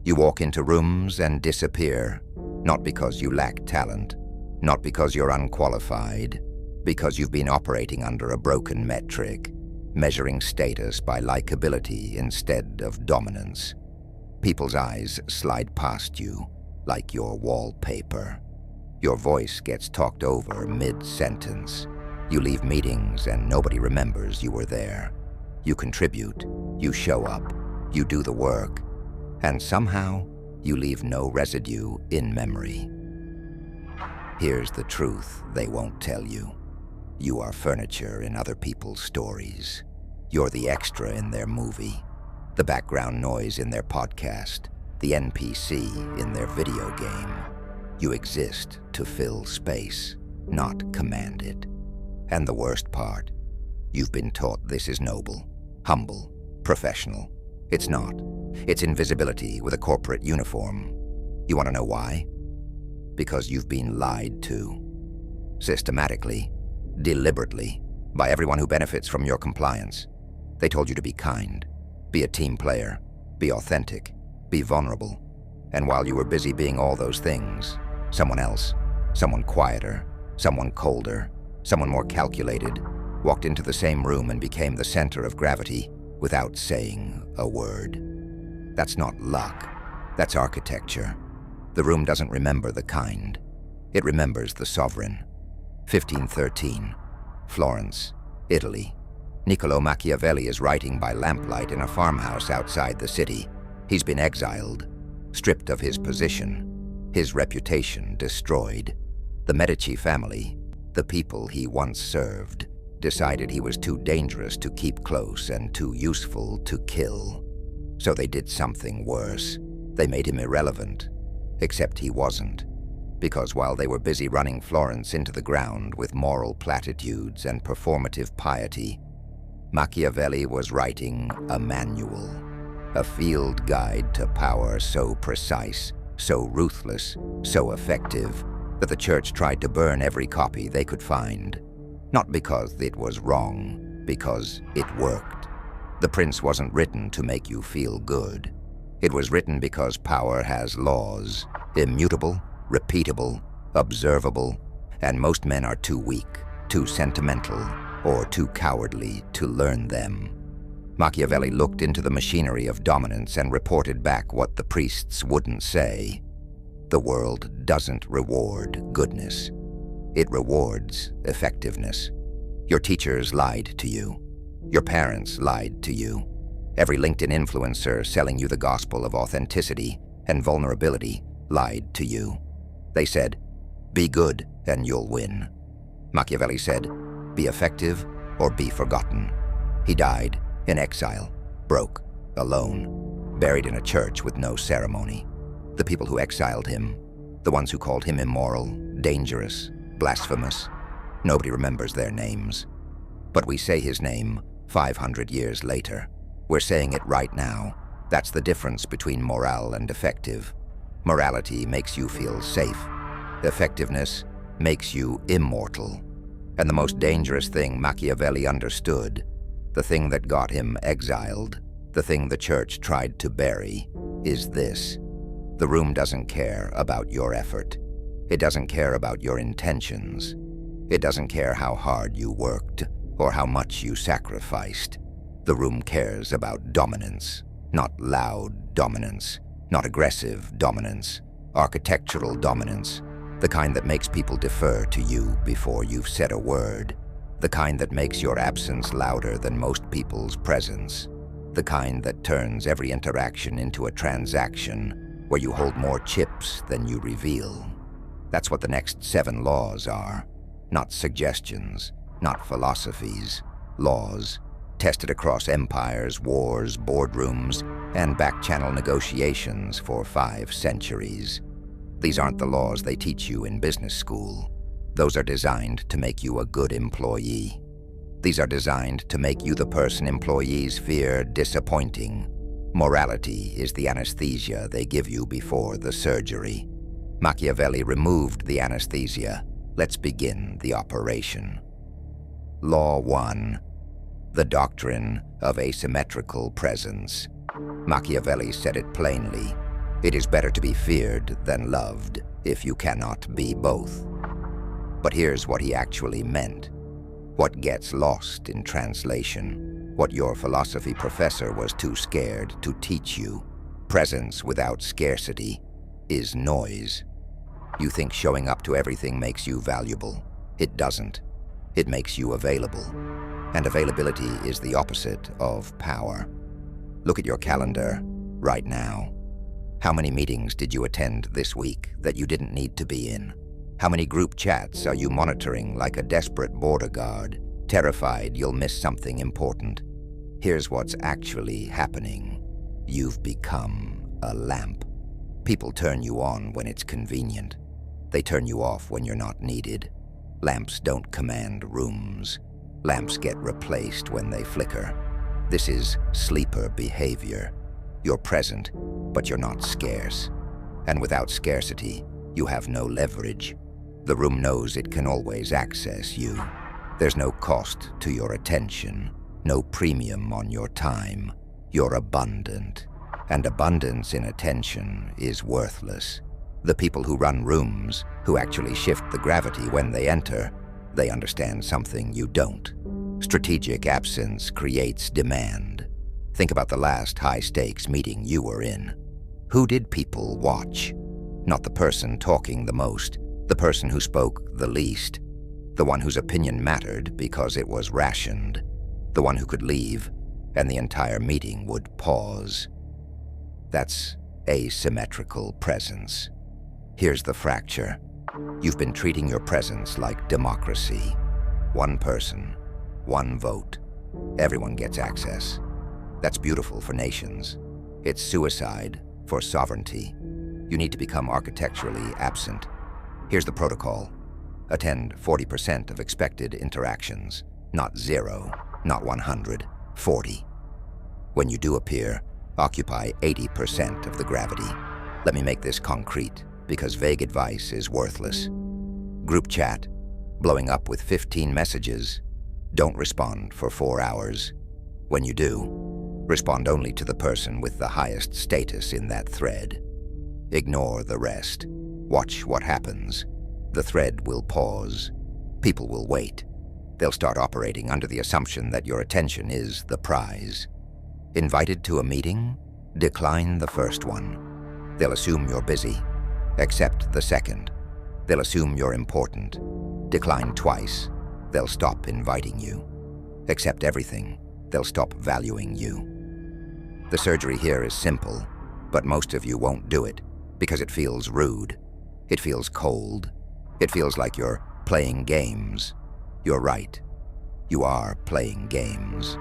You walk into rooms and disappear, not because you lack talent, not because you're unqualified, because you've been operating under a broken metric, measuring status by likability instead of dominance. People's eyes slide past you like your wallpaper. Your voice gets talked over mid-sentence. You leave meetings and nobody remembers you were there. You contribute, you show up, you do the work, and somehow you leave no residue in memory. Here's the truth they won't tell you. You are furniture in other people's stories. You're the extra in their movie, the background noise in their podcast, the NPC in their video game. You exist to fill space, not command it. And the worst part, you've been taught this is noble, humble, professional. It's not. It's invisibility with a corporate uniform. You want to know why? Because you've been lied to. Systematically, deliberately, by everyone who benefits from your compliance. They told you to be kind, be a team player, be authentic, be vulnerable. And while you were busy being all those things, someone else, someone quieter, someone colder, someone more calculated, walked into the same room and became the center of gravity without saying a word. That's not luck. That's architecture. The room doesn't remember the kind. It remembers the sovereign. 1513, Florence, Italy. Niccolò Machiavelli is writing by lamplight in a farmhouse outside the city. He's been exiled, stripped of his position, his reputation destroyed. The Medici family, the people he once served, decided he was too dangerous to keep close and too useful to kill. So they did something worse. They made him irrelevant. Except he wasn't. Because while they were busy running Florence into the ground with moral platitudes and performative piety, Machiavelli was writing a manual, a field guide to power so precise, so ruthless, so effective, that the church tried to burn every copy they could find. Not because it was wrong, because it worked. The Prince wasn't written to make you feel good. It was written because power has laws, immutable, repeatable, observable, and most men are too weak, too sentimental, or too cowardly to learn them. Machiavelli looked into the machinery of dominance and reported back what the priests wouldn't say. The world doesn't reward goodness. It rewards effectiveness. Your teachers lied to you. Your parents lied to you. Every LinkedIn influencer selling you the gospel of authenticity and vulnerability lied to you. They said, be good and you'll win. Machiavelli said, be effective or be forgotten. He died in exile, broke, alone, buried in a church with no ceremony. The people who exiled him, the ones who called him immoral, dangerous, blasphemous, nobody remembers their names. But we say his name 500 years later. We're saying it right now. That's the difference between morale and effective. Morality makes you feel safe. Effectiveness makes you immortal. And the most dangerous thing Machiavelli understood, the thing that got him exiled, the thing the church tried to bury, is this. The room doesn't care about your effort. It doesn't care about your intentions. It doesn't care how hard you worked or how much you sacrificed. The room cares about dominance, not loud dominance, not aggressive dominance, architectural dominance, the kind that makes people defer to you before you've said a word, the kind that makes your absence louder than most people's presence, the kind that turns every interaction into a transaction where you hold more chips than you reveal. That's what the next 7 laws are. Not suggestions, not philosophies, laws, tested across empires, wars, boardrooms, and back-channel negotiations for 5 centuries. These aren't the laws they teach you in business school. Those are designed to make you a good employee. These are designed to make you the person employees fear disappointing. Morality is the anesthesia they give you before the surgery. Machiavelli removed the anesthesia. Let's begin the operation. Law 1. The Doctrine of Asymmetrical Presence. Machiavelli said it plainly. It is better to be feared than loved if you cannot be both. But here's what he actually meant. What gets lost in translation, what your philosophy professor was too scared to teach you. Presence without scarcity is noise. You think showing up to everything makes you valuable. It doesn't. It makes you available. And availability is the opposite of power. Look at your calendar right now. How many meetings did you attend this week that you didn't need to be in? How many group chats are you monitoring like a desperate border guard, terrified you'll miss something important? Here's what's actually happening. You've become a lamp. People turn you on when it's convenient. They turn you off when you're not needed. Lamps don't command rooms. Lamps get replaced when they flicker. This is sleeper behavior. You're present, but you're not scarce. And without scarcity, you have no leverage. The room knows it can always access you. There's no cost to your attention, no premium on your time. You're abundant. And abundance in attention is worthless. The people who run rooms, who actually shift the gravity when they enter, they understand something you don't. Strategic absence creates demand. Think about the last high-stakes meeting you were in. Who did people watch? Not the person talking the most, the person who spoke the least, the one whose opinion mattered because it was rationed, the one who could leave, and the entire meeting would pause. That's asymmetrical presence. Here's the fracture. You've been treating your presence like democracy. One person, one vote. Everyone gets access. That's beautiful for nations. It's suicide for sovereignty. You need to become architecturally absent. Here's the protocol. Attend 40% of expected interactions. Not 0, not 100, 40. When you do appear, occupy 80% of the gravity. Let me make this concrete, because vague advice is worthless. Group chat, blowing up with 15 messages. Don't respond for 4 hours. When you do, respond only to the person with the highest status in that thread. Ignore the rest. Watch what happens. The thread will pause. People will wait. They'll start operating under the assumption that your attention is the prize. Invited to a meeting? Decline the first one. They'll assume you're busy. Accept the second. They'll assume you're important. Decline twice. They'll stop inviting you. Accept everything. They'll stop valuing you. The surgery here is simple, but most of you won't do it because it feels rude. It feels cold. It feels like you're playing games. You're right. You are playing games.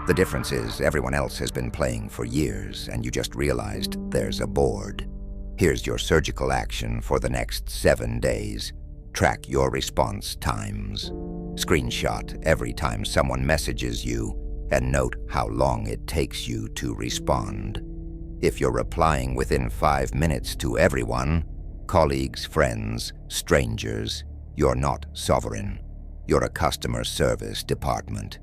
The difference is everyone else has been playing for years and you just realized there's a board. Here's your surgical action for the next 7 days. Track your response times. Screenshot every time someone messages you and note how long it takes you to respond. If you're replying within 5 minutes to everyone, colleagues, friends, strangers, you're not sovereign. You're a customer service department.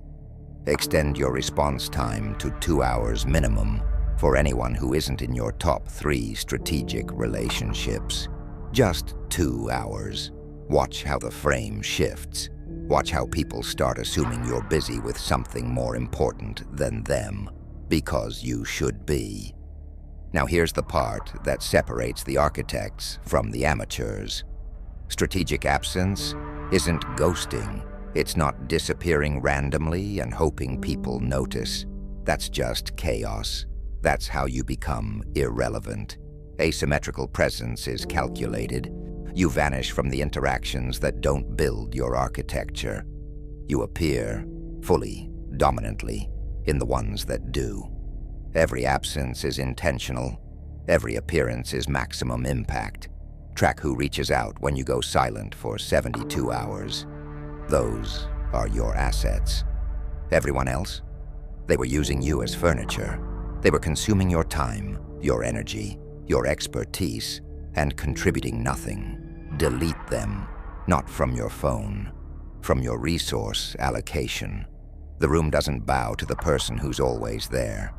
Extend your response time to 2 hours minimum for anyone who isn't in your top 3 strategic relationships. Just 2 hours. Watch how the frame shifts. Watch how people start assuming you're busy with something more important than them, because you should be. Now here's the part that separates the architects from the amateurs. Strategic absence isn't ghosting. It's not disappearing randomly and hoping people notice. That's just chaos. That's how you become irrelevant. Asymmetrical presence is calculated. You vanish from the interactions that don't build your architecture. You appear, fully, dominantly, in the ones that do. Every absence is intentional. Every appearance is maximum impact. Track who reaches out when you go silent for 72 hours. Those are your assets. Everyone else? They were using you as furniture. They were consuming your time, your energy, your expertise, and contributing nothing. Delete them, not from your phone, from your resource allocation. The room doesn't bow to the person who's always there.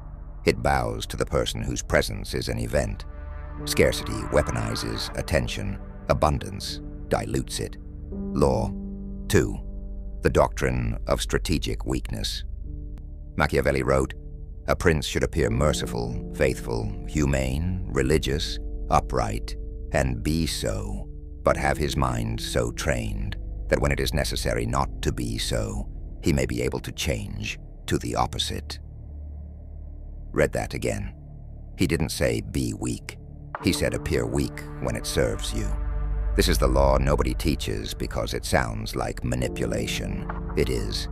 It bows to the person whose presence is an event. Scarcity weaponizes attention. Abundance dilutes it. Law 2. The Doctrine of Strategic Weakness. Machiavelli wrote, "A prince should appear merciful, faithful, humane, religious, upright, and be so, but have his mind so trained that when it is necessary not to be so, he may be able to change to the opposite." Read that again. He didn't say be weak. He said appear weak when it serves you. This is the law nobody teaches because it sounds like manipulation. It is.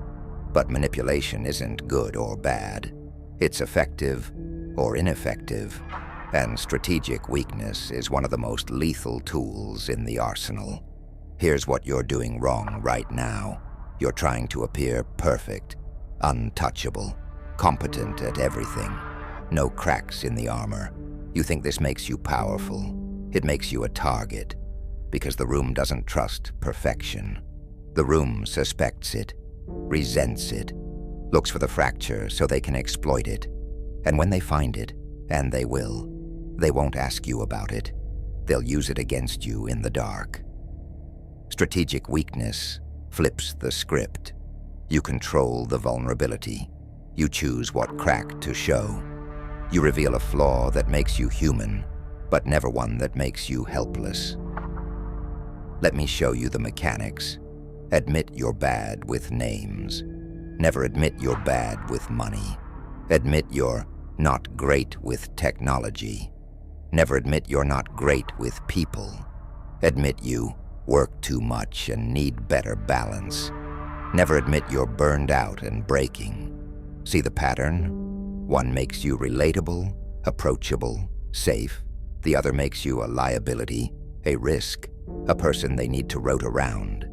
But manipulation isn't good or bad. It's effective or ineffective. And strategic weakness is one of the most lethal tools in the arsenal. Here's what you're doing wrong right now. You're trying to appear perfect, untouchable, competent at everything. No cracks in the armor. You think this makes you powerful. It makes you a target. Because the room doesn't trust perfection. The room suspects it, resents it, looks for the fracture so they can exploit it. And when they find it, and they will, they won't ask you about it. They'll use it against you in the dark. Strategic weakness flips the script. You control the vulnerability. You choose what crack to show. You reveal a flaw that makes you human, but never one that makes you helpless. Let me show you the mechanics. Admit you're bad with names. Never admit you're bad with money. Admit you're not great with technology. Never admit you're not great with people. Admit you work too much and need better balance. Never admit you're burned out and breaking. See the pattern? One makes you relatable, approachable, safe. The other makes you a liability, a risk, a person they need to rote around.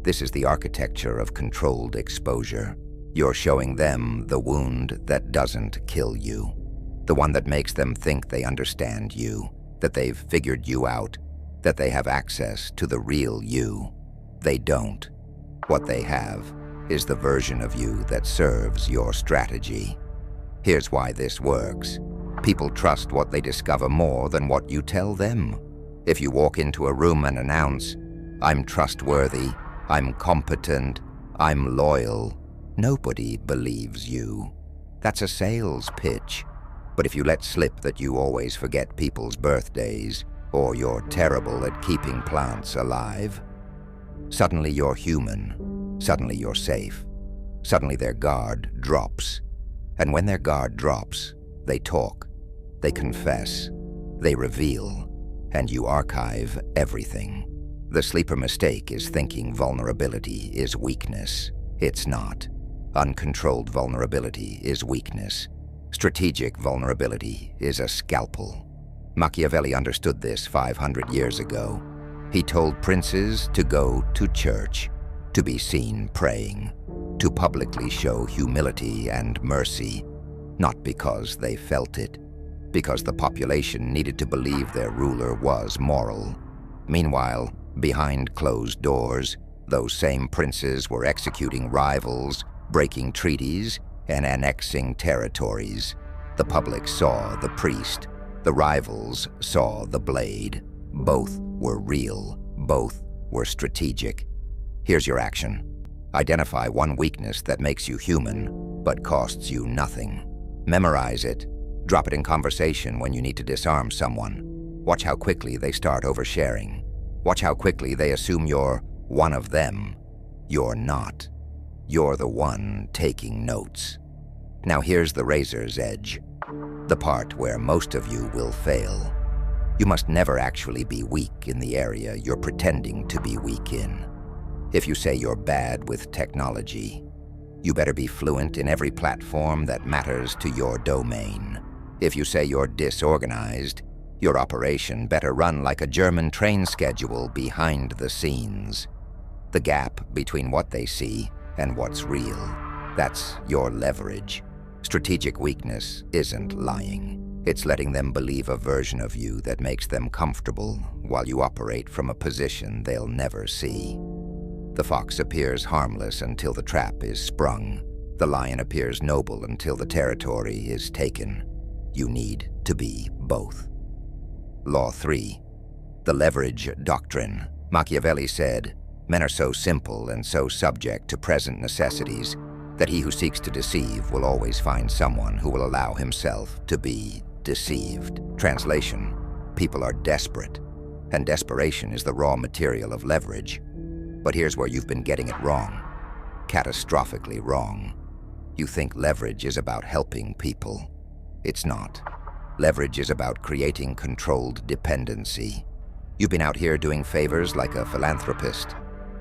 This is the architecture of controlled exposure. You're showing them the wound that doesn't kill you, the one that makes them think they understand you, that they've figured you out, that they have access to the real you. They don't. What they have is the version of you that serves your strategy. Here's why this works. People trust what they discover more than what you tell them. If you walk into a room and announce, "I'm trustworthy, I'm competent, I'm loyal," nobody believes you. That's a sales pitch. But if you let slip that you always forget people's birthdays, or you're terrible at keeping plants alive, suddenly you're human, suddenly you're safe, suddenly their guard drops. And when their guard drops, they talk, they confess, they reveal, and you archive everything. The sleeper mistake is thinking vulnerability is weakness. It's not. Uncontrolled vulnerability is weakness. Strategic vulnerability is a scalpel. Machiavelli understood this 500 years ago. He told princes to go to church, to be seen praying, to publicly show humility and mercy, not because they felt it, because the population needed to believe their ruler was moral. Meanwhile, behind closed doors, those same princes were executing rivals, breaking treaties, and annexing territories. The public saw the priest. The rivals saw the blade. Both were real. Both were strategic. Here's your action. Identify one weakness that makes you human, but costs you nothing. Memorize it. Drop it in conversation when you need to disarm someone. Watch how quickly they start oversharing. Watch how quickly they assume you're one of them. You're not. You're the one taking notes. Now here's the razor's edge, the part where most of you will fail. You must never actually be weak in the area you're pretending to be weak in. If you say you're bad with technology, you better be fluent in every platform that matters to your domain. If you say you're disorganized, your operation better run like a German train schedule behind the scenes. The gap between what they see and what's real, that's your leverage. Strategic weakness isn't lying. It's letting them believe a version of you that makes them comfortable while you operate from a position they'll never see. The fox appears harmless until the trap is sprung. The lion appears noble until the territory is taken. You need to be both. Law 3. The leverage doctrine. Machiavelli said, "Men are so simple and so subject to present necessities that he who seeks to deceive will always find someone who will allow himself to be deceived." Translation: people are desperate, and desperation is the raw material of leverage. But here's where you've been getting it wrong. Catastrophically wrong. You think leverage is about helping people. It's not. Leverage is about creating controlled dependency. You've been out here doing favors like a philanthropist,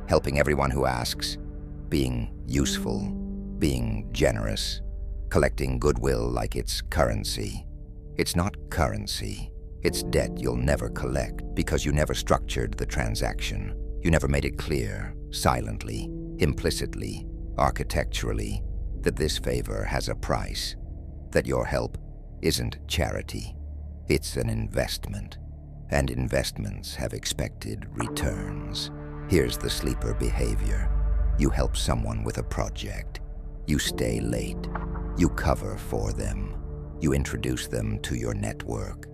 helping everyone who asks, being useful, being generous, collecting goodwill like it's currency. It's not currency. It's debt you'll never collect because you never structured the transaction. You never made it clear, silently, implicitly, architecturally, that this favor has a price, that your help isn't charity. It's an investment, and investments have expected returns. Here's the sleeper behavior. You help someone with a project. You stay late. You cover for them. You introduce them to your network.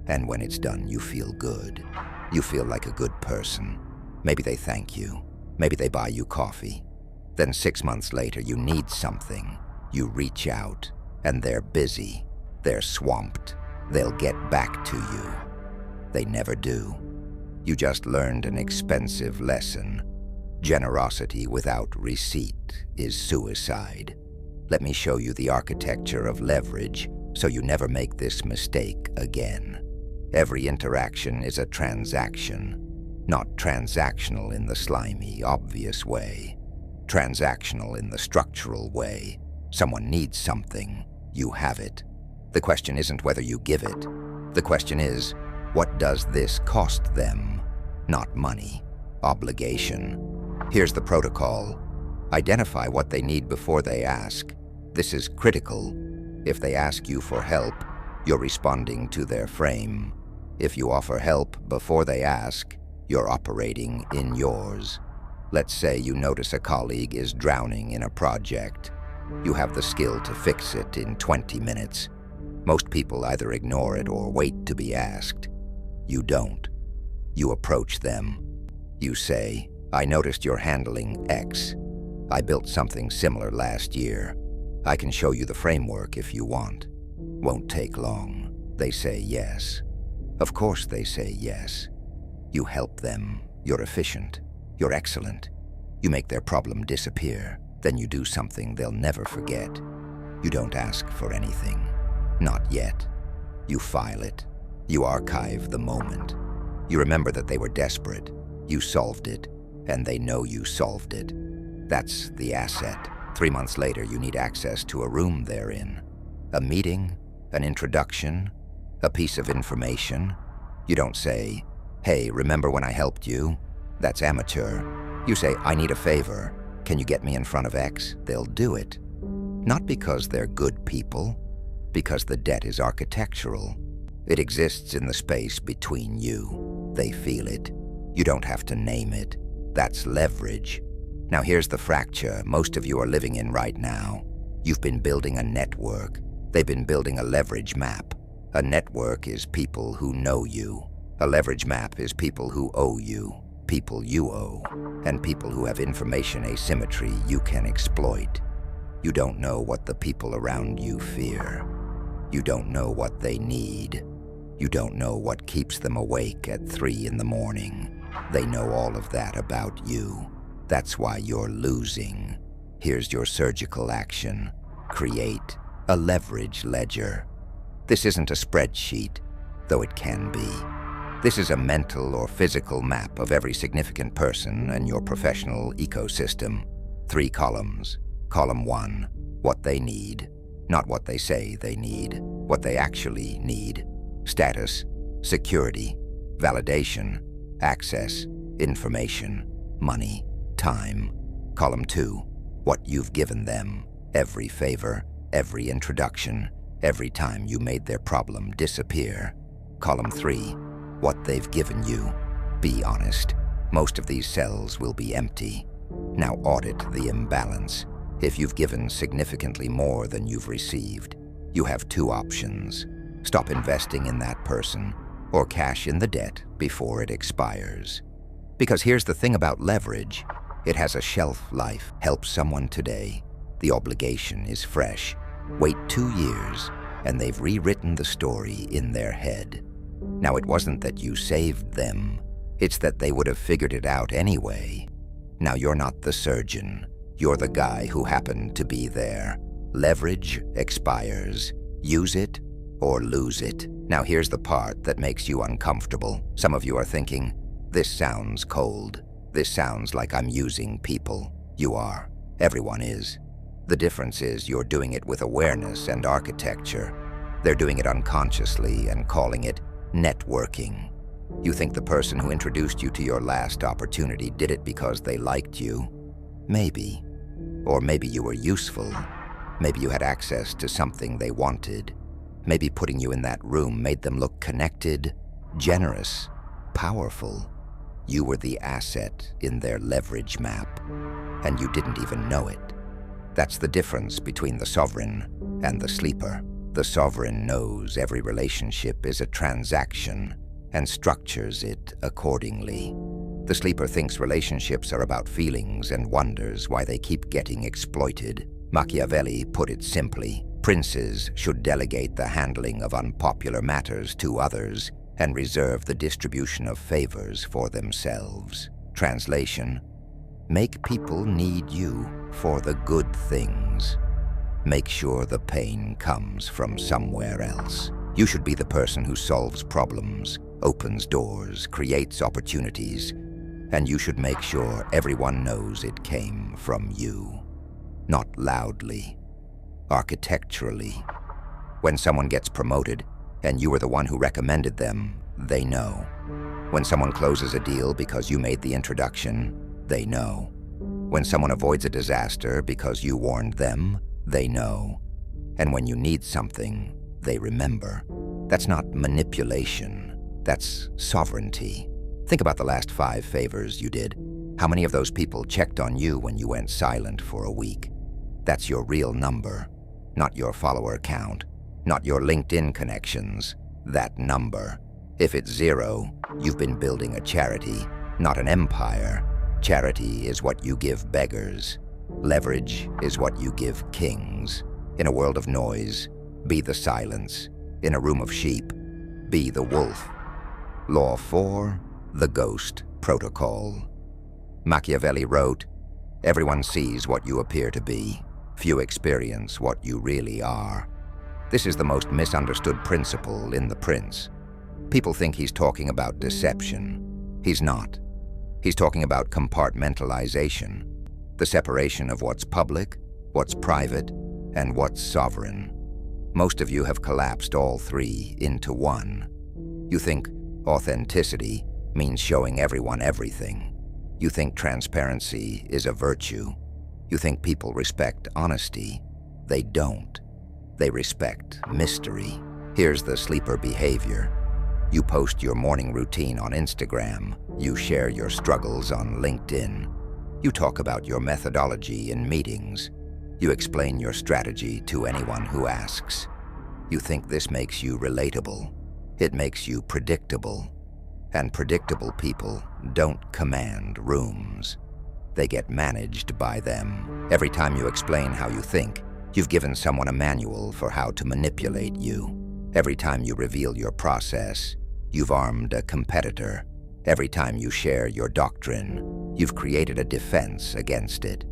And when it's done, you feel good. You feel like a good person. Maybe they thank you. Maybe they buy you coffee. Then 6 months later, you need something. You reach out, and they're busy. They're swamped. They'll get back to you. They never do. You just learned an expensive lesson. Generosity without receipt is suicide. Let me show you the architecture of leverage so you never make this mistake again. Every interaction is a transaction, not transactional in the slimy, obvious way. Transactional in the structural way. Someone needs something, you have it. The question isn't whether you give it. The question is, what does this cost them? Not money, obligation. Here's the protocol. Identify what they need before they ask. This is critical. If they ask you for help, you're responding to their frame. If you offer help before they ask, you're operating in yours. Let's say you notice a colleague is drowning in a project. You have the skill to fix it in 20 minutes. Most people either ignore it or wait to be asked. You don't. You approach them. You say, "I noticed you're handling X. I built something similar last year. I can show you the framework if you want. Won't take long." They say yes. Of course they say yes. You help them. You're efficient. You're excellent. You make their problem disappear. Then you do something they'll never forget. You don't ask for anything. Not yet. You file it. You archive the moment. You remember that they were desperate. You solved it, and they know you solved it. That's the asset. 3 months later, you need access to a room they're in. A meeting, an introduction, a piece of information. You don't say, "Hey, remember when I helped you?" That's amateur. You say, "I need a favor. Can you get me in front of X?" They'll do it. Not because they're good people, because the debt is architectural. It exists in the space between you. They feel it. You don't have to name it. That's leverage. Now here's the fracture most of you are living in right now. You've been building a network. They've been building a leverage map. A network is people who know you. A leverage map is people who owe you, people you owe, and people who have information asymmetry you can exploit. You don't know what the people around you fear. You don't know what they need. You don't know what keeps them awake at 3 in the morning. They know all of that about you. That's why you're losing. Here's your surgical action. Create a leverage ledger. This isn't a spreadsheet, though it can be. This is a mental or physical map of every significant person in your professional ecosystem. 3 columns. Column 1, what they need. Not what they say they need, what they actually need. Status, security, validation, access, information, money, time. Column 2, what you've given them. Every favor, every introduction, every time you made their problem disappear. Column 3, what they've given you. Be honest. Most of these cells will be empty. Now audit the imbalance. If you've given significantly more than you've received, you have 2 options. Stop investing in that person or cash in the debt before it expires. Because here's the thing about leverage, it has a shelf life. Help someone today, the obligation is fresh. Wait 2 years, and they've rewritten the story in their head. Now, it wasn't that you saved them, it's that they would have figured it out anyway. Now, you're not the surgeon, you're the guy who happened to be there. Leverage expires. Use it or lose it. Now, here's the part that makes you uncomfortable. Some of you are thinking, this sounds cold. This sounds like I'm using people. You are. Everyone is. The difference is you're doing it with awareness and architecture. They're doing it unconsciously and calling it networking. You think the person who introduced you to your last opportunity did it because they liked you? Maybe. Or maybe you were useful. Maybe you had access to something they wanted. Maybe putting you in that room made them look connected, generous, powerful. You were the asset in their leverage map, and you didn't even know it. That's the difference between the sovereign and the sleeper. The sovereign knows every relationship is a transaction and structures it accordingly. The sleeper thinks relationships are about feelings and wonders why they keep getting exploited. Machiavelli put it simply, princes should delegate the handling of unpopular matters to others and reserve the distribution of favors for themselves. Translation: make people need you for the good things. Make sure the pain comes from somewhere else. You should be the person who solves problems, opens doors, creates opportunities, and you should make sure everyone knows it came from you. Not loudly, architecturally. When someone gets promoted, and you were the one who recommended them, they know. When someone closes a deal because you made the introduction, they know. When someone avoids a disaster because you warned them, they know. And when you need something, they remember. That's not manipulation, that's sovereignty. Think about the last 5 favors you did. How many of those people checked on you when you went silent for a week? That's your real number, not your follower count, not your LinkedIn connections, that number. If it's 0, you've been building a charity, not an empire. Charity is what you give beggars. Leverage is what you give kings. In a world of noise, be the silence. In a room of sheep, be the wolf. Law 4, the ghost protocol. Machiavelli wrote, everyone sees what you appear to be. Few experience what you really are. This is the most misunderstood principle in The Prince. People think he's talking about deception. He's not. He's talking about compartmentalization, the separation of what's public, what's private, and what's sovereign. Most of you have collapsed all 3 into one. You think authenticity means showing everyone everything. You think transparency is a virtue. You think people respect honesty. They don't. They respect mystery. Here's the sleeper behavior. You post your morning routine on Instagram. You share your struggles on LinkedIn. You talk about your methodology in meetings. You explain your strategy to anyone who asks. You think this makes you relatable. It makes you predictable. And predictable people don't command rooms. They get managed by them. Every time you explain how you think, you've given someone a manual for how to manipulate you. Every time you reveal your process, you've armed a competitor. Every time you share your doctrine, you've created a defense against it.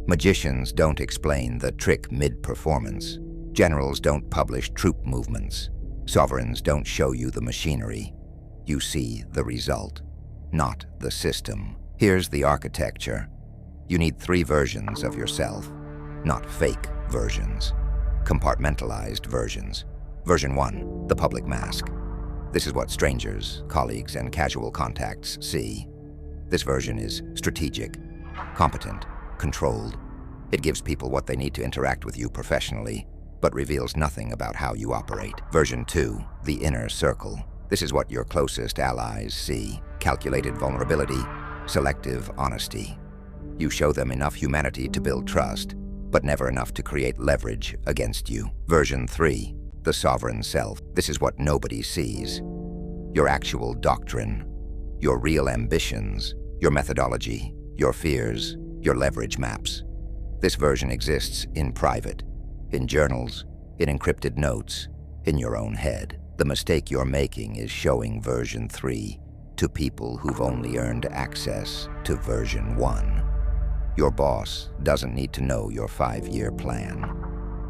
Magicians don't explain the trick mid-performance. Generals don't publish troop movements. Sovereigns don't show you the machinery. You see the result, not the system. Here's the architecture. You need 3 versions of yourself, not fake versions, compartmentalized versions. Version 1, the public mask. This is what strangers, colleagues, and casual contacts see. This version is strategic, competent, controlled. It gives people what they need to interact with you professionally, but reveals nothing about how you operate. Version 2, the inner circle. This is what your closest allies see. Calculated vulnerability, selective honesty. You show them enough humanity to build trust, but never enough to create leverage against you. Version 3, the sovereign self. This is what nobody sees. your actual doctrine, your real ambitions, your methodology, your fears, your leverage maps. This version exists in private, in journals, in encrypted notes, in your own head. The mistake you're making is showing version 3 to people who've only earned access to version 1. Your boss doesn't need to know your 5-year plan.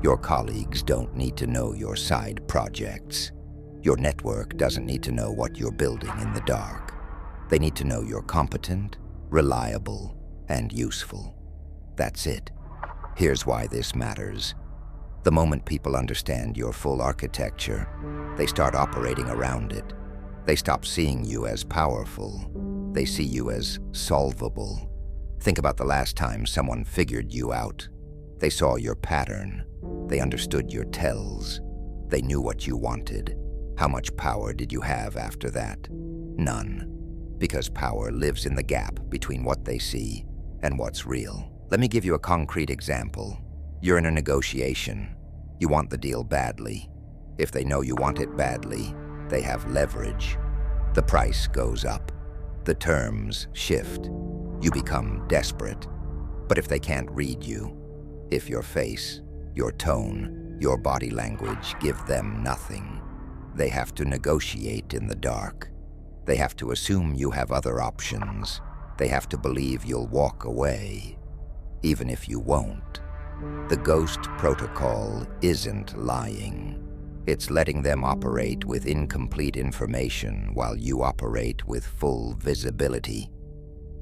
Your colleagues don't need to know your side projects. Your network doesn't need to know what you're building in the dark. They need to know you're competent, reliable, and useful. That's it. Here's why this matters. The moment people understand your full architecture, they start operating around it. They stop seeing you as powerful. They see you as solvable. Think about the last time someone figured you out. They saw your pattern. They understood your tells. They knew what you wanted. How much power did you have after that? None. Because power lives in the gap between what they see and what's real. Let me give you a concrete example. You're in a negotiation. You want the deal badly. If they know you want it badly, they have leverage. The price goes up. The terms shift. You become desperate. But if they can't read you, if your face, your tone, your body language give them nothing, they have to negotiate in the dark. They have to assume you have other options. They have to believe you'll walk away, even if you won't. The ghost protocol isn't lying. It's letting them operate with incomplete information while you operate with full visibility.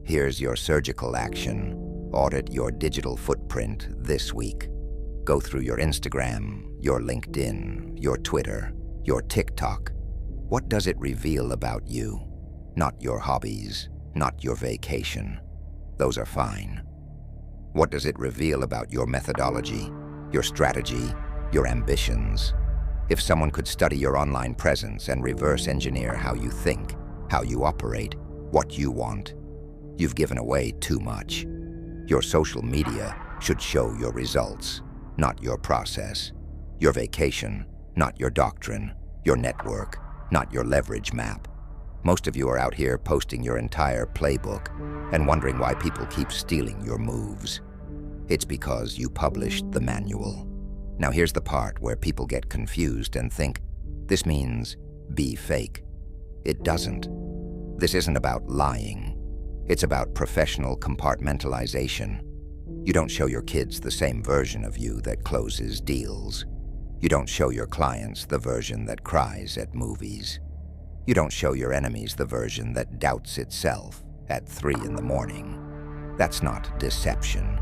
Here's your surgical action. Audit your digital footprint this week. Go through your Instagram, your LinkedIn, your Twitter, your TikTok. What does it reveal about you? Not your hobbies, not your vacation. Those are fine. What does it reveal about your methodology, your strategy, your ambitions? If someone could study your online presence and reverse engineer how you think, how you operate, what you want, you've given away too much. Your social media should show your results, not your process. Your vacation, not your doctrine. Your network, not your leverage map. Most of you are out here posting your entire playbook and wondering why people keep stealing your moves. It's because you published the manual. Now here's the part where people get confused and think, this means be fake. It doesn't. This isn't about lying. It's about professional compartmentalization. You don't show your kids the same version of you that closes deals. You don't show your clients the version that cries at movies. You don't show your enemies the version that doubts itself at 3 in the morning. That's not deception.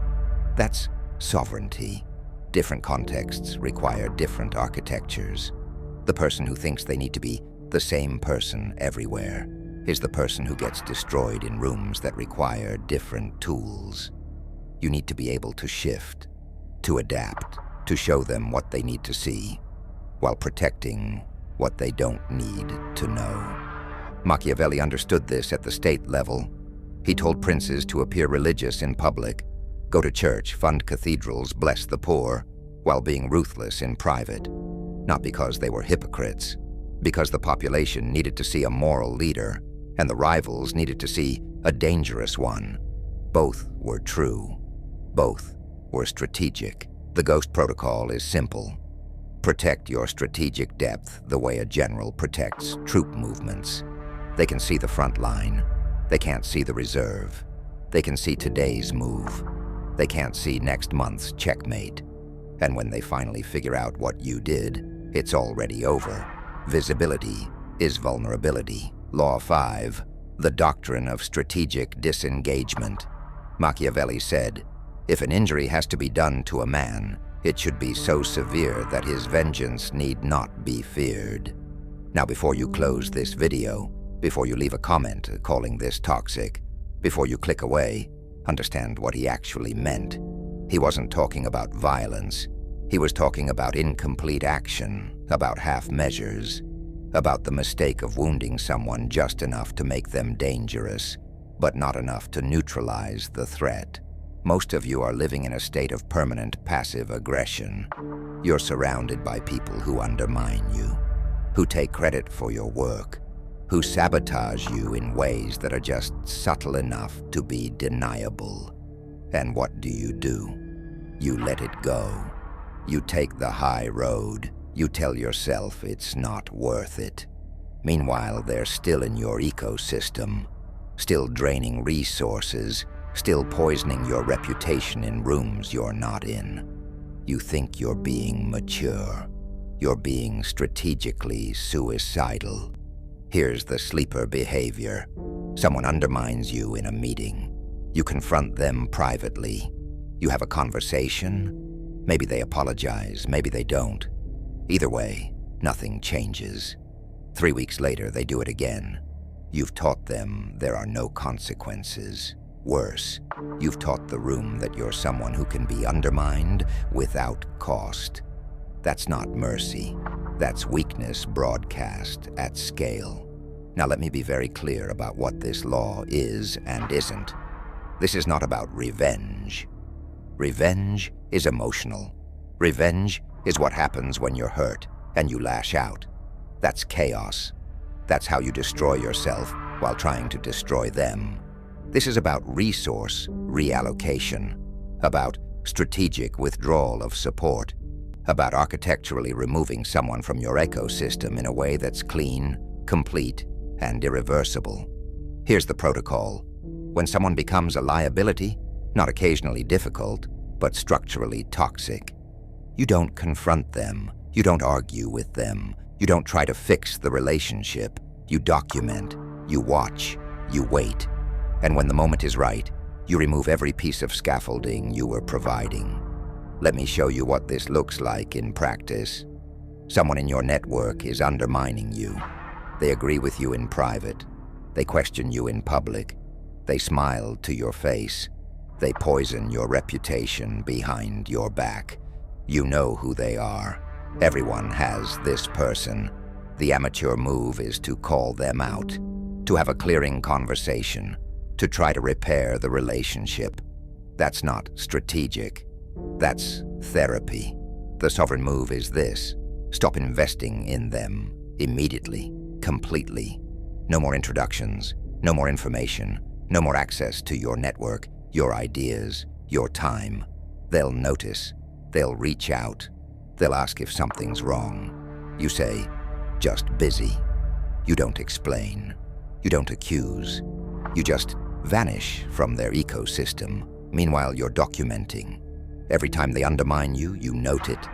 That's sovereignty. Different contexts require different architectures. The person who thinks they need to be the same person everywhere is the person who gets destroyed in rooms that require different tools. You need to be able to shift, to adapt, to show them what they need to see, while protecting what they don't need to know. Machiavelli understood this at the state level. He told princes to appear religious in public, go to church, fund cathedrals, bless the poor, while being ruthless in private. Not because they were hypocrites, because the population needed to see a moral leader, and the rivals needed to see a dangerous one. Both were true. Both were strategic. The ghost protocol is simple. Protect your strategic depth the way a general protects troop movements. They can see the front line. They can't see the reserve. They can see today's move. They can't see next month's checkmate. And when they finally figure out what you did, it's already over. Visibility is vulnerability. Law 5, the Doctrine of Strategic Disengagement. Machiavelli said, if an injury has to be done to a man, it should be so severe that his vengeance need not be feared. Now, before you close this video, before you leave a comment calling this toxic, before you click away, understand what he actually meant. He wasn't talking about violence. He was talking about incomplete action, about half measures, about the mistake of wounding someone just enough to make them dangerous, but not enough to neutralize the threat. Most of you are living in a state of permanent passive aggression. You're surrounded by people who undermine you, who take credit for your work, who sabotage you in ways that are just subtle enough to be deniable. And what do? You let it go. You take the high road. You tell yourself it's not worth it. Meanwhile, they're still in your ecosystem, still draining resources, still poisoning your reputation in rooms you're not in. You think you're being mature. You're being strategically suicidal. Here's the sleeper behavior. Someone undermines you in a meeting. You confront them privately. You have a conversation. Maybe they apologize, maybe they don't. Either way, nothing changes. 3 weeks later, they do it again. You've taught them there are no consequences. Worse, you've taught the room that you're someone who can be undermined without cost. That's not mercy. That's weakness broadcast at scale. Now let me be very clear about what this law is and isn't. This is not about revenge. Revenge is emotional. Revenge is what happens when you're hurt and you lash out. That's chaos. That's how you destroy yourself while trying to destroy them. This is about resource reallocation, about strategic withdrawal of support, about architecturally removing someone from your ecosystem in a way that's clean, complete, and irreversible. Here's the protocol. When someone becomes a liability, not occasionally difficult, but structurally toxic, you don't confront them, you don't argue with them, you don't try to fix the relationship, you document, you watch, you wait. And when the moment is right, you remove every piece of scaffolding you were providing. Let me show you what this looks like in practice. Someone in your network is undermining you. They agree with you in private. They question you in public. They smile to your face. They poison your reputation behind your back. You know who they are. Everyone has this person. The amateur move is to call them out, to have a clearing conversation, to try to repair the relationship. That's not strategic. That's therapy. The sovereign move is this: stop investing in them immediately, completely. No more introductions, no more information, no more access to your network, your ideas, your time. They'll notice. They'll reach out. They'll ask if something's wrong. You say, just busy. You don't explain. You don't accuse. You just vanish from their ecosystem. Meanwhile, you're documenting. Every time they undermine you, you note it.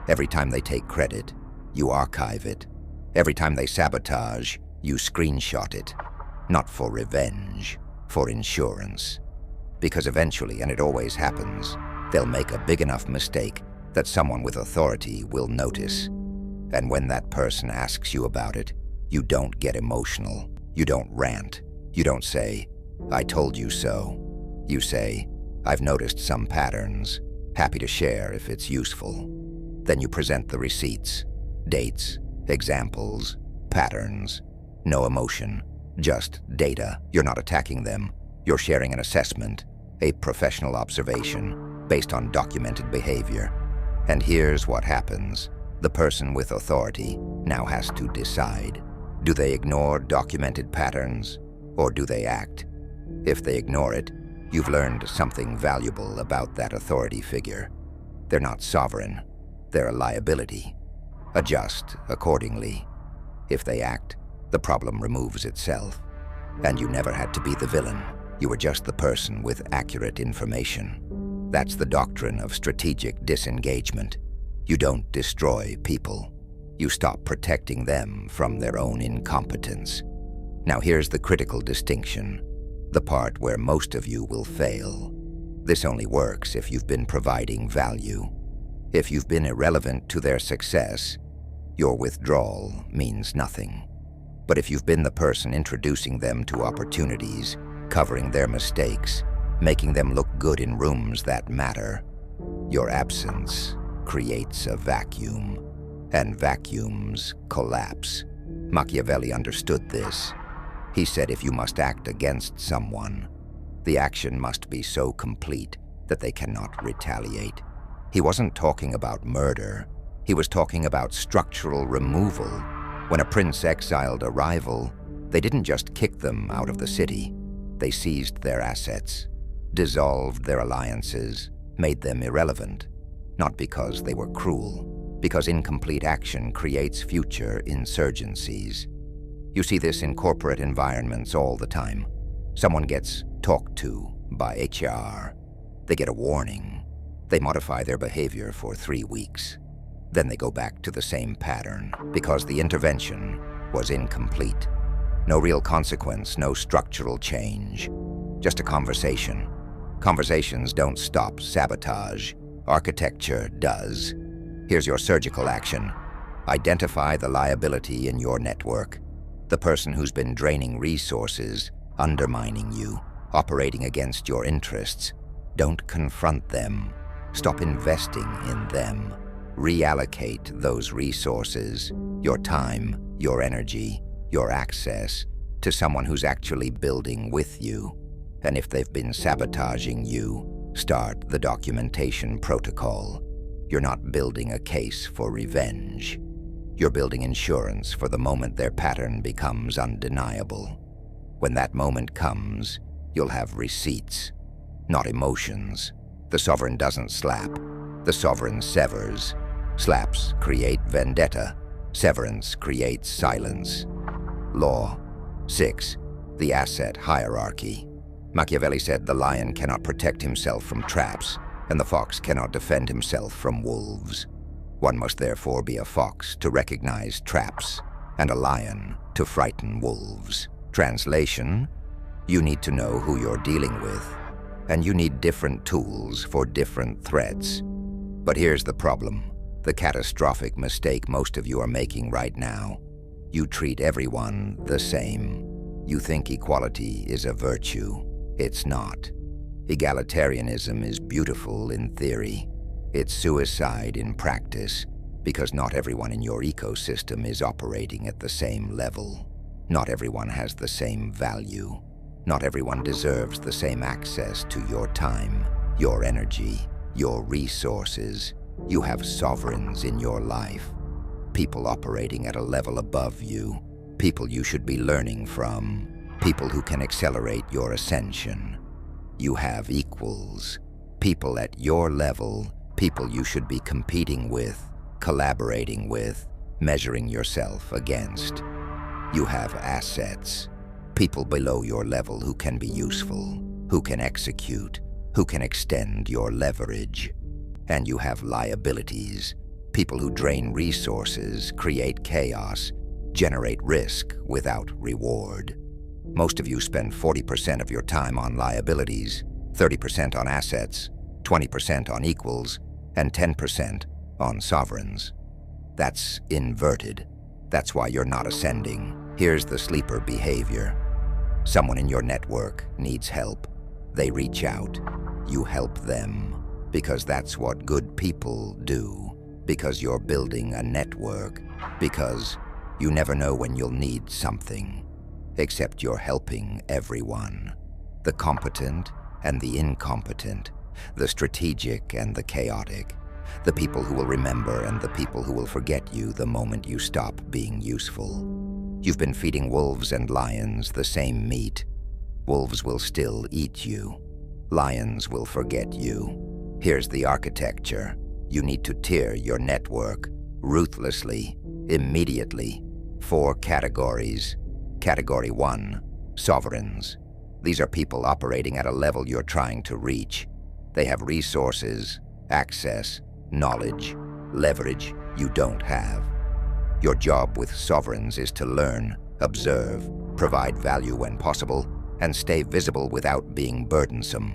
Every time they take credit, you archive it. Every time they sabotage, you screenshot it. Not for revenge, for insurance. Because eventually, and it always happens, they'll make a big enough mistake that someone with authority will notice. And when that person asks you about it, you don't get emotional. You don't rant. You don't say, "I told you so." You say, "I've noticed some patterns. Happy to share if it's useful." Then you present the receipts, dates, examples, patterns. No emotion, just data. You're not attacking them. You're sharing an assessment, a professional observation based on documented behavior. And here's what happens. The person with authority now has to decide. Do they ignore documented patterns, or do they act? If they ignore it, you've learned something valuable about that authority figure. They're not sovereign. They're a liability. Adjust accordingly. If they act, the problem removes itself. And you never had to be the villain. You were just the person with accurate information. That's the doctrine of strategic disengagement. You don't destroy people. You stop protecting them from their own incompetence. Now here's the critical distinction, the part where most of you will fail. This only works if you've been providing value. If you've been irrelevant to their success, your withdrawal means nothing. But if you've been the person introducing them to opportunities, covering their mistakes, making them look good in rooms that matter, your absence creates a vacuum, and vacuums collapse. Machiavelli understood this. He said if you must act against someone, the action must be so complete that they cannot retaliate. He wasn't talking about murder. He was talking about structural removal. When a prince exiled a rival, They didn't just kick them out of the city. They seized their assets, dissolved their alliances, made them irrelevant, not because they were cruel, because incomplete action creates future insurgencies. You see this in corporate environments all the time. Someone gets talked to by HR. They get a warning. They modify their behavior for 3 weeks. Then they go back to the same pattern because the intervention was incomplete. No real consequence, no structural change. Just a conversation. Conversations don't stop sabotage. Architecture does. Here's your surgical action. Identify the liability in your network. The person who's been draining resources, undermining you, operating against your interests. Don't confront them. Stop investing in them. Reallocate those resources, your time, your energy, your access, to someone who's actually building with you. And if they've been sabotaging you, start the documentation protocol. You're not building a case for revenge. You're building insurance for the moment their pattern becomes undeniable. When that moment comes, you'll have receipts, not emotions. The sovereign doesn't slap. The sovereign severs. Slaps create vendetta. Severance creates silence. Law 6. The asset hierarchy. Machiavelli said the lion cannot protect himself from traps, and the fox cannot defend himself from wolves. One must therefore be a fox to recognize traps, and a lion to frighten wolves. Translation: you need to know who you're dealing with, and you need different tools for different threats. But here's the problem, the catastrophic mistake most of you are making right now. You treat everyone the same. You think equality is a virtue. It's not. Egalitarianism is beautiful in theory. It's suicide in practice, because not everyone in your ecosystem is operating at the same level. Not everyone has the same value. Not everyone deserves the same access to your time, your energy, your resources. You have sovereigns in your life. People operating at a level above you. People you should be learning from. People who can accelerate your ascension. You have equals. People at your level. People you should be competing with, collaborating with, measuring yourself against. You have assets. People below your level who can be useful, who can execute, who can extend your leverage. And you have liabilities. People who drain resources, create chaos, generate risk without reward. Most of you spend 40% of your time on liabilities, 30% on assets, 20% on equals, and 10% on sovereigns. That's inverted. That's why you're not ascending. Here's the sleeper behavior. Someone in your network needs help. They reach out. You help them. Because that's what good people do. Because you're building a network. Because you never know when you'll need something. Except you're helping everyone. The competent and the incompetent. The strategic and the chaotic. The people who will remember and the people who will forget you the moment you stop being useful. You've been feeding wolves and lions the same meat. Wolves will still eat you. Lions will forget you. Here's the architecture. You need to tier your network ruthlessly, immediately. 4 categories. Category 1, sovereigns. These are people operating at a level you're trying to reach. They have resources, access, knowledge, leverage you don't have. Your job with sovereigns is to learn, observe, provide value when possible, and stay visible without being burdensome.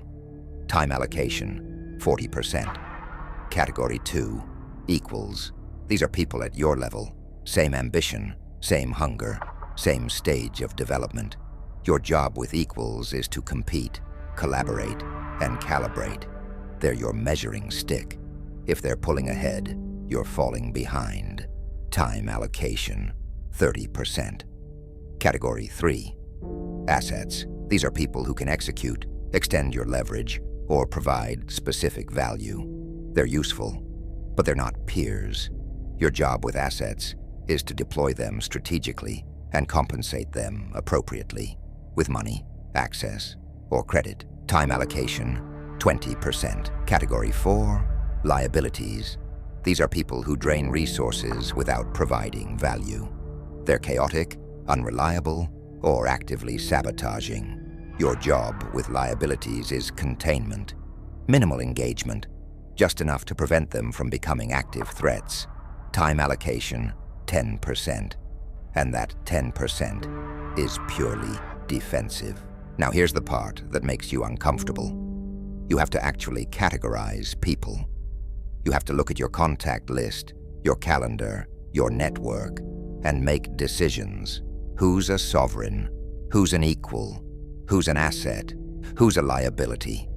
Time allocation, 40%. Category 2, equals. These are people at your level, same ambition, same hunger, same stage of development. Your job with equals is to compete, collaborate, and calibrate. They're your measuring stick. If they're pulling ahead, you're falling behind. Time allocation, 30%. Category 3, assets. These are people who can execute, extend your leverage, or provide specific value. They're useful, but they're not peers. Your job with assets is to deploy them strategically, and compensate them appropriately with money, access, or credit. Time allocation, 20%. Category 4, liabilities. These are people who drain resources without providing value. They're chaotic, unreliable, or actively sabotaging. Your job with liabilities is containment, minimal engagement, just enough to prevent them from becoming active threats. Time allocation, 10%. And that 10% is purely defensive. Now here's the part that makes you uncomfortable. You have to actually categorize people. You have to look at your contact list, your calendar, your network, and make decisions. Who's a sovereign? Who's an equal? Who's an asset? Who's a liability?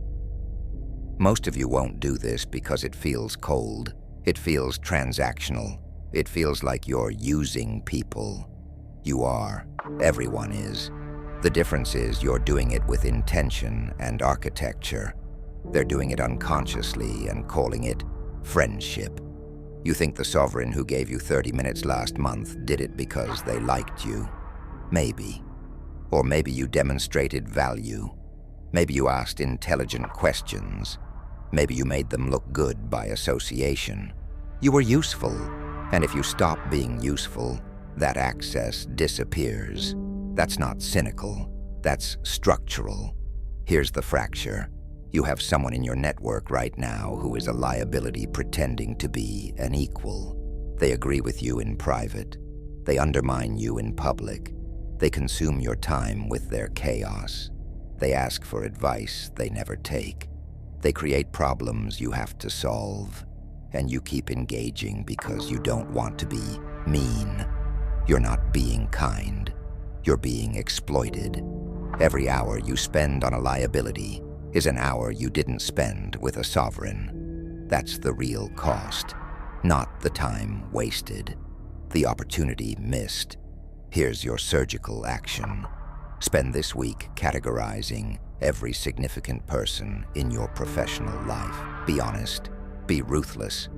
Most of you won't do this because it feels cold. It feels transactional. It feels like you're using people. You are. Everyone is. The difference is you're doing it with intention and architecture. They're doing it unconsciously and calling it friendship. You think the sovereign who gave you 30 minutes last month did it because they liked you. Maybe. Or maybe you demonstrated value. Maybe you asked intelligent questions. Maybe you made them look good by association. You were useful, and if you stop being useful, that access disappears. That's not cynical, that's structural. Here's the fracture. You have someone in your network right now who is a liability pretending to be an equal. They agree with you in private. They undermine you in public. They consume your time with their chaos. They ask for advice they never take. They create problems you have to solve. And you keep engaging because you don't want to be mean. You're not being kind. You're being exploited. Every hour you spend on a liability is an hour you didn't spend with a sovereign. That's the real cost, not the time wasted, the opportunity missed. Here's your surgical action. Spend this week categorizing every significant person in your professional life. Be honest, be ruthless,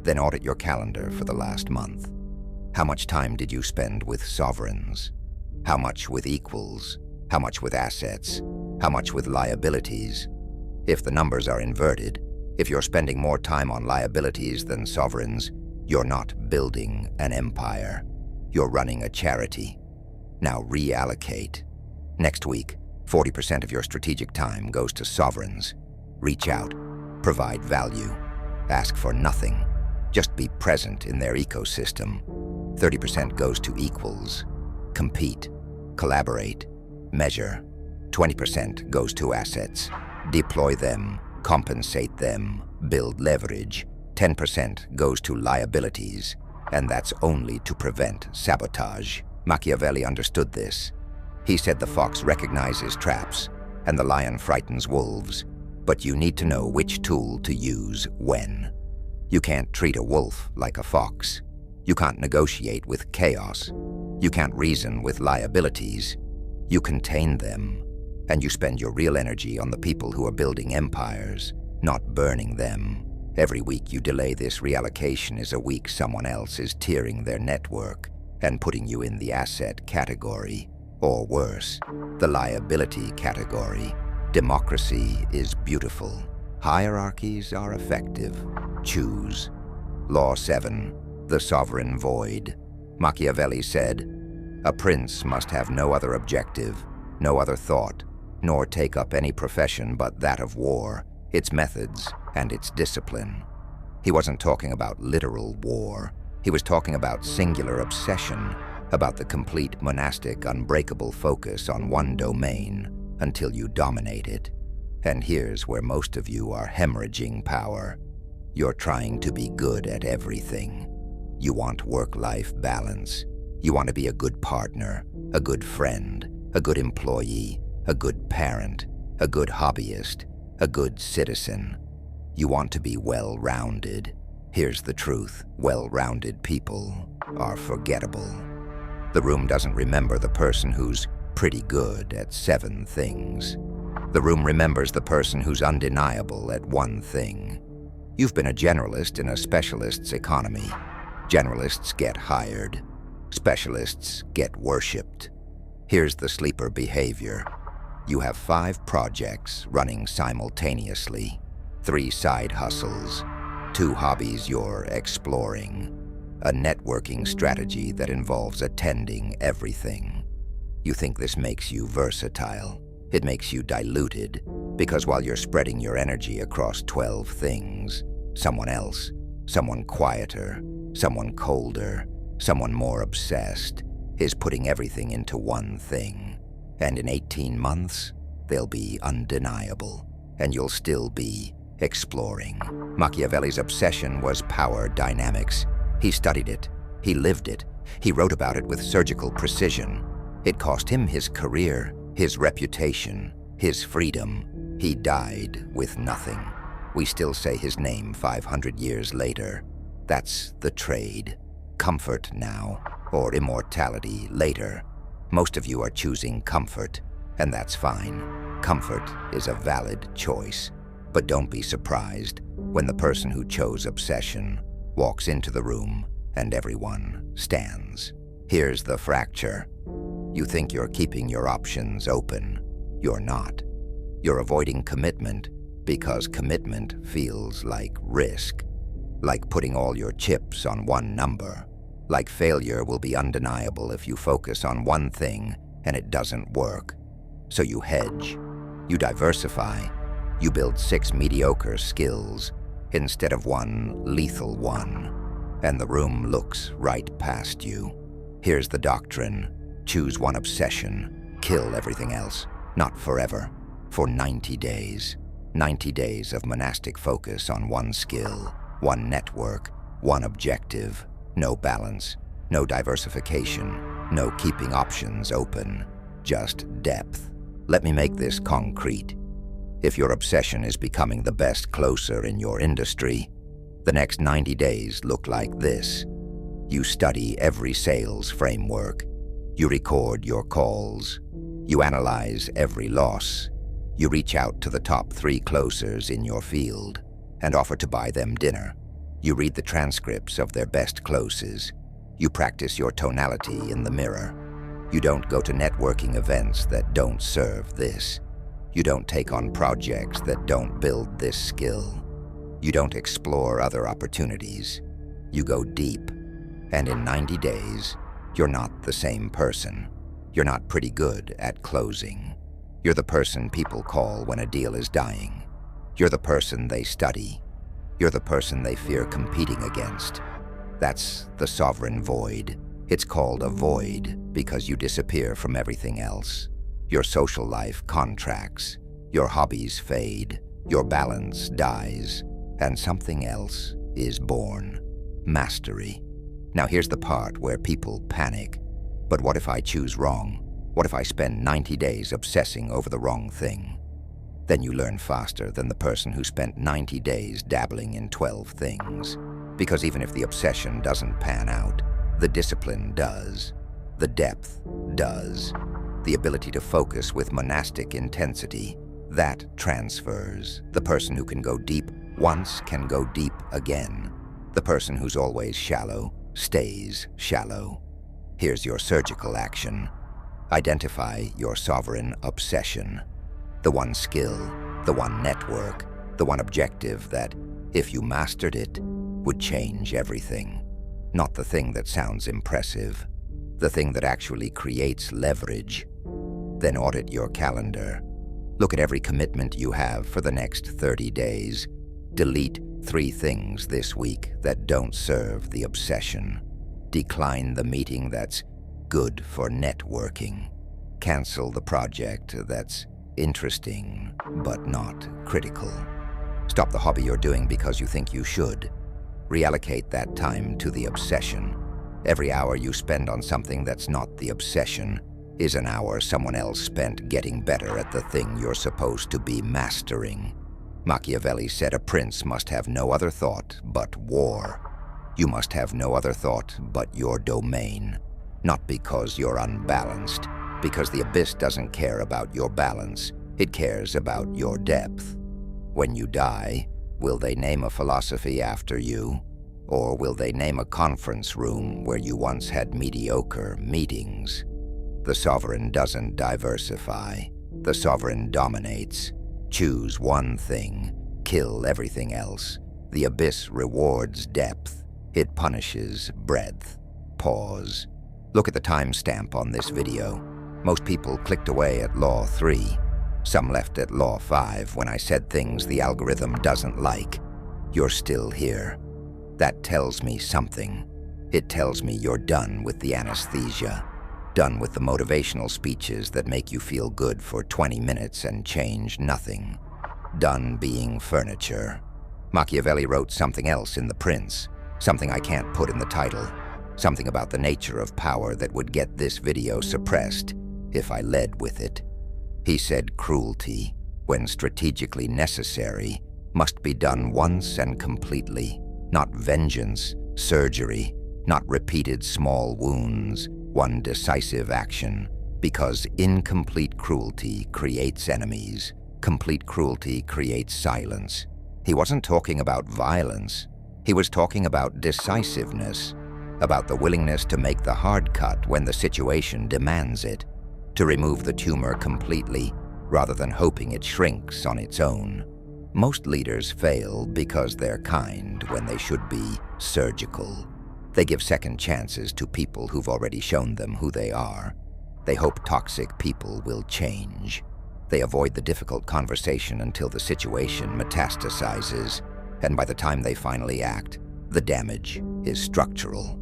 then audit your calendar for the last month. How much time did you spend with sovereigns? How much with equals? How much with assets? How much with liabilities? If the numbers are inverted, if you're spending more time on liabilities than sovereigns, you're not building an empire. You're running a charity. Now reallocate. Next week, 40% of your strategic time goes to sovereigns. Reach out, provide value, ask for nothing, just be present in their ecosystem. 30% goes to equals, compete, collaborate, measure. 20% goes to assets, deploy them, compensate them, build leverage. 10% goes to liabilities, and that's only to prevent sabotage. Machiavelli understood this. He said the fox recognizes traps, and the lion frightens wolves, but you need to know which tool to use when. You can't treat a wolf like a fox. You can't negotiate with chaos. You can't reason with liabilities. You contain them, and you spend your real energy on the people who are building empires, not burning them. Every week you delay this reallocation is a week someone else is tearing their network and putting you in the asset category, or worse, the liability category. Democracy is beautiful. Hierarchies are effective. Choose. Law 7, the sovereign void. Machiavelli said, "A prince must have no other objective, no other thought, nor take up any profession but that of war, its methods, and its discipline." He wasn't talking about literal war. He was talking about singular obsession, about the complete monastic, unbreakable focus on one domain until you dominate it. And here's where most of you are hemorrhaging power. You're trying to be good at everything. You want work-life balance. You want to be a good partner, a good friend, a good employee, a good parent, a good hobbyist, a good citizen. You want to be well-rounded. Here's the truth. Well-rounded people are forgettable. The room doesn't remember the person who's pretty good at 7 things. The room remembers the person who's undeniable at 1 thing. You've been a generalist in a specialist's economy. Generalists get hired. Specialists get worshipped. Here's the sleeper behavior. You have 5 projects running simultaneously, 3 side hustles, 2 hobbies you're exploring, a networking strategy that involves attending everything. You think this makes you versatile. It makes you diluted, because while you're spreading your energy across 12 things, someone else, someone quieter, someone colder, someone more obsessed, is putting everything into one thing. And in 18 months, they'll be undeniable, and you'll still be exploring. Machiavelli's obsession was power dynamics. He studied it. He lived it. He wrote about it with surgical precision. It cost him his career, his reputation, his freedom. He died with nothing. We still say his name 500 years later. That's the trade. Comfort now, or immortality later. Most of you are choosing comfort, and that's fine. Comfort is a valid choice. But don't be surprised when the person who chose obsession walks into the room and everyone stands. Here's the fracture. You think you're keeping your options open. You're not. You're avoiding commitment because commitment feels like risk, like putting all your chips on one number, like failure will be undeniable if you focus on one thing and it doesn't work. So you hedge, you diversify, you build 6 mediocre skills instead of one lethal one, and the room looks right past you. Here's the doctrine. Choose one obsession, kill everything else, not forever, for 90 days. 90 days of monastic focus on one skill, one network, one objective, no balance, no diversification, no keeping options open, just depth. Let me make this concrete. If your obsession is becoming the best closer in your industry, the next 90 days look like this. You study every sales framework. You record your calls. You analyze every loss. You reach out to the top 3 closers in your field and offer to buy them dinner. You read the transcripts of their best closes. You practice your tonality in the mirror. You don't go to networking events that don't serve this. You don't take on projects that don't build this skill. You don't explore other opportunities. You go deep. And in 90 days, you're not the same person. You're not pretty good at closing. You're the person people call when a deal is dying. You're the person they study. You're the person they fear competing against. That's the sovereign void. It's called a void because you disappear from everything else. Your social life contracts. Your hobbies fade. Your balance dies. And something else is born. Mastery. Now here's the part where people panic. But what if I choose wrong? What if I spend 90 days obsessing over the wrong thing? Then you learn faster than the person who spent 90 days dabbling in 12 things. Because even if the obsession doesn't pan out, the discipline does. The depth does. The ability to focus with monastic intensity, that transfers. The person who can go deep once can go deep again. The person who's always shallow stays shallow. Here's your surgical action. Identify your sovereign obsession. The one skill, the one network, the one objective that, if you mastered it, would change everything. Not the thing that sounds impressive, the thing that actually creates leverage. Then audit your calendar. Look at every commitment you have for the next 30 days. Delete 3 things this week that don't serve the obsession. Decline the meeting that's good for networking. Cancel the project that's interesting but not critical. Stop the hobby you're doing because you think you should. Reallocate that time to the obsession. Every hour you spend on something that's not the obsession is an hour someone else spent getting better at the thing you're supposed to be mastering. Machiavelli said a prince must have no other thought but war. You must have no other thought but your domain. Not because you're unbalanced, because the abyss doesn't care about your balance. It cares about your depth. When you die, will they name a philosophy after you? Or will they name a conference room where you once had mediocre meetings? The sovereign doesn't diversify. The sovereign dominates. Choose one thing, kill everything else. The abyss rewards depth. It punishes breadth. Pause. Look at the timestamp on this video. Most people clicked away at Law 3. Some left at Law 5 when I said things the algorithm doesn't like. You're still here. That tells me something. It tells me you're done with the anesthesia. Done with the motivational speeches that make you feel good for 20 minutes and change nothing. Done being furniture. Machiavelli wrote something else in The Prince. Something I can't put in the title. Something about the nature of power that would get this video suppressed if I led with it. He said cruelty, when strategically necessary, must be done once and completely. Not vengeance, surgery, not repeated small wounds, one decisive action, because incomplete cruelty creates enemies. Complete cruelty creates silence. He wasn't talking about violence. He was talking about decisiveness, about the willingness to make the hard cut when the situation demands it, to remove the tumor completely rather than hoping it shrinks on its own. Most leaders fail because they're kind when they should be surgical. They give second chances to people who've already shown them who they are. They hope toxic people will change. They avoid the difficult conversation until the situation metastasizes, and by the time they finally act, the damage is structural.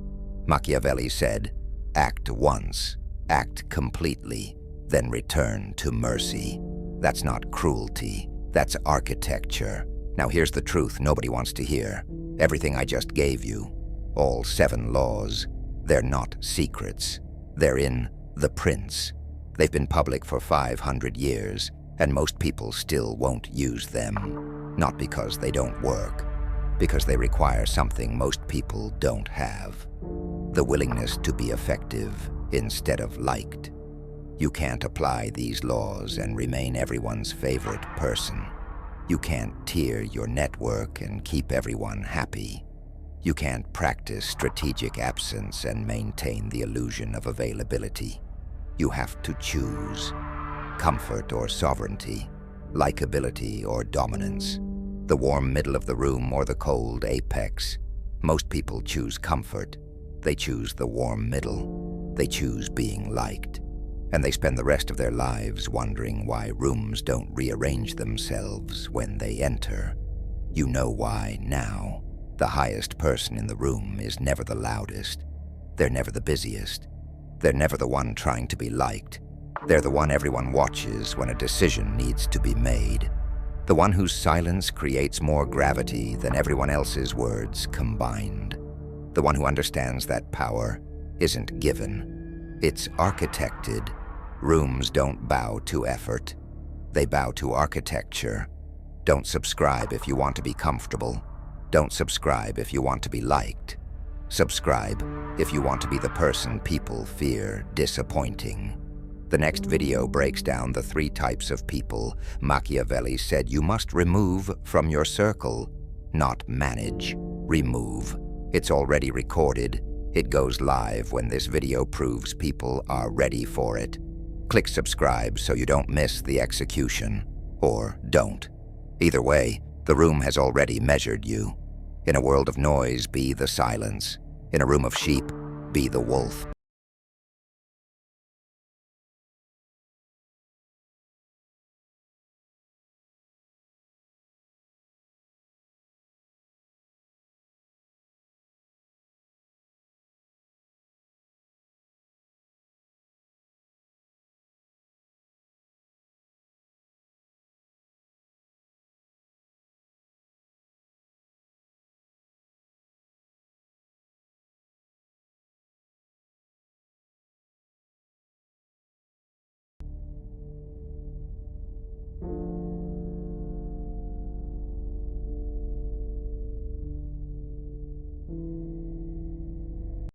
Machiavelli said, "Act once, act completely, then return to mercy." That's not cruelty, that's architecture. Now here's the truth nobody wants to hear. Everything I just gave you, all 7 laws, they're not secrets. They're in The Prince. They've been public for 500 years, and most people still won't use them. Not because they don't work, because they require something most people don't have. The willingness to be effective instead of liked. You can't apply these laws and remain everyone's favorite person. You can't tier your network and keep everyone happy. You can't practice strategic absence and maintain the illusion of availability. You have to choose comfort or sovereignty, likability or dominance, the warm middle of the room or the cold apex. Most people choose comfort. They choose the warm middle. They choose being liked. And they spend the rest of their lives wondering why rooms don't rearrange themselves when they enter. You know why now. The highest person in the room is never the loudest. They're never the busiest. They're never the one trying to be liked. They're the one everyone watches when a decision needs to be made. The one whose silence creates more gravity than everyone else's words combined. The one who understands that power isn't given. It's architected. Rooms don't bow to effort. They bow to architecture. Don't subscribe if you want to be comfortable. Don't subscribe if you want to be liked. Subscribe if you want to be the person people fear disappointing. The next video breaks down the 3 types of people Machiavelli said you must remove from your circle, not manage. Remove. It's already recorded. It goes live when this video proves people are ready for it. Click subscribe so you don't miss the execution. Or don't. Either way, the room has already measured you. In a world of noise, be the silence. In a room of sheep, be the wolf.